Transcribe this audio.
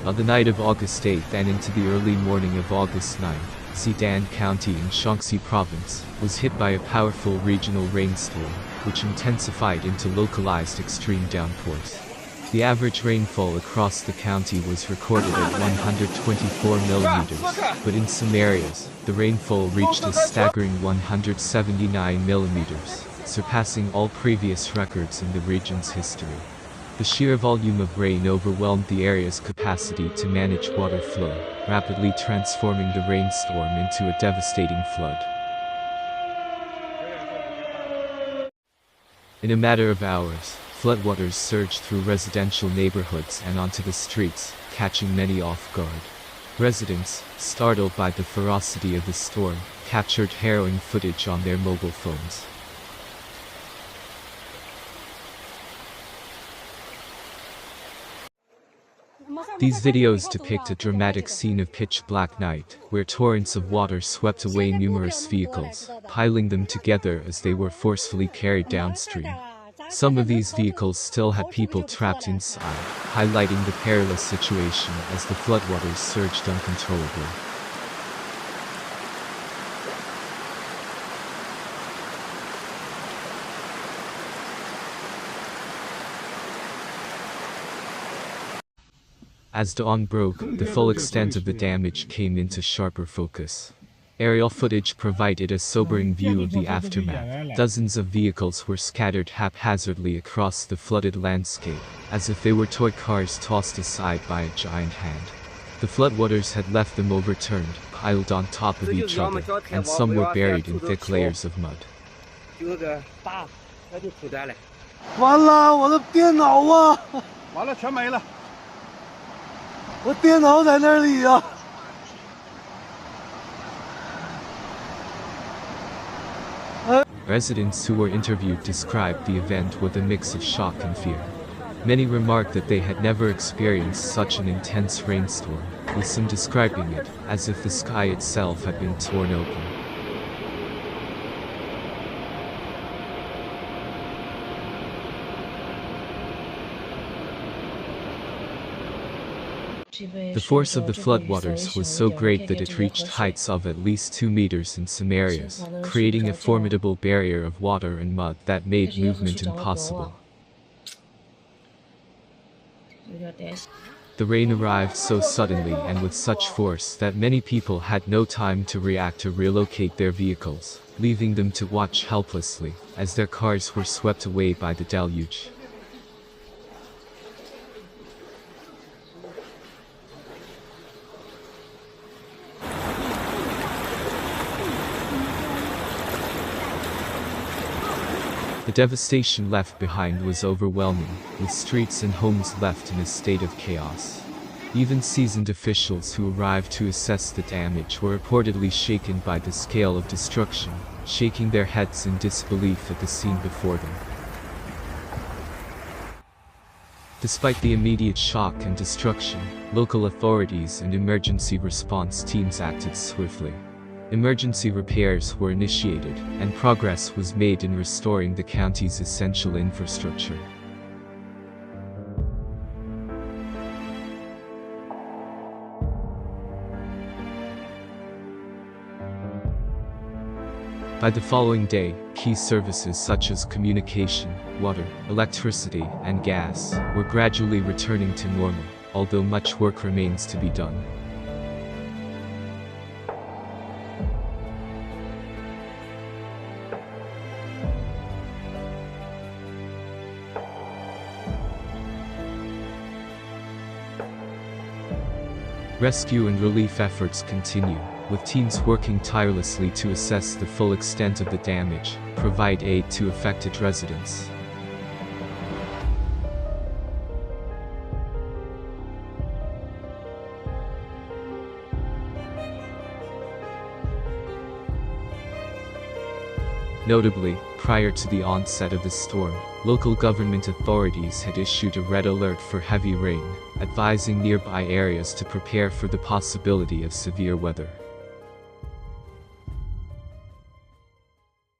On the night of August 8th and into the early morning of August 9th, Zhidan County in Shaanxi Province was hit by a powerful regional rainstorm, which intensified into localized extreme downpours. The average rainfall across the county was recorded at 124 millimeters, but in some areas, the rainfall reached a staggering 179 millimeters, surpassing all previous records in the region's history. The sheer volume of rain overwhelmed the area's capacity to manage water flow, rapidly transforming the rainstorm into a devastating flood. In a matter of hours, floodwaters surged through residential neighborhoods and onto the streets, catching many off guard. Residents, startled by the ferocity of the storm, captured harrowing footage on their mobile phones. These videos depict a dramatic scene of pitch-black night, where torrents of water swept away numerous vehicles, piling them together as they were forcefully carried downstream. Some of these vehicles still had people trapped inside, highlighting the perilous situation as the floodwaters surged uncontrollably. As dawn broke, the full extent of the damage came into sharper focus. Aerial footage provided a sobering view of the aftermath. Dozens of vehicles were scattered haphazardly across the flooded landscape, as if they were toy cars tossed aside by a giant hand. The floodwaters had left them overturned, piled on top of each other, and some were buried in thick layers of mud. 完了，我的电脑啊！完了，全没了。我电脑在那里呀。Residents who were interviewed described the event with a mix of shock and fear. Many remarked that they had never experienced such an intense rainstorm, with some describing it as if the sky itself had been torn open. The force of the floodwaters was so great that it reached heights of at least 2 meters in some areas, creating a formidable barrier of water and mud that made movement impossible. The rain arrived so suddenly and with such force that many people had no time to react or relocate their vehicles, leaving them to watch helplessly as their cars were swept away by the deluge. The devastation left behind was overwhelming, with streets and homes left in a state of chaos. Even seasoned officials who arrived to assess the damage were reportedly shaken by the scale of destruction, shaking their heads in disbelief at the scene before them. Despite the immediate shock and destruction, local authorities and emergency response teams acted swiftly. Emergency repairs were initiated, and progress was made in restoring the county's essential infrastructure. By the following day, key services such as communication, water, electricity, and gas were gradually returning to normal, although much work remains to be done. Rescue and relief efforts continue, with teams working tirelessly to assess the full extent of the damage, provide aid to affected residents. Notably, prior to the onset of the storm, local government authorities had issued a red alert for heavy rain, advising nearby areas to prepare for the possibility of severe weather.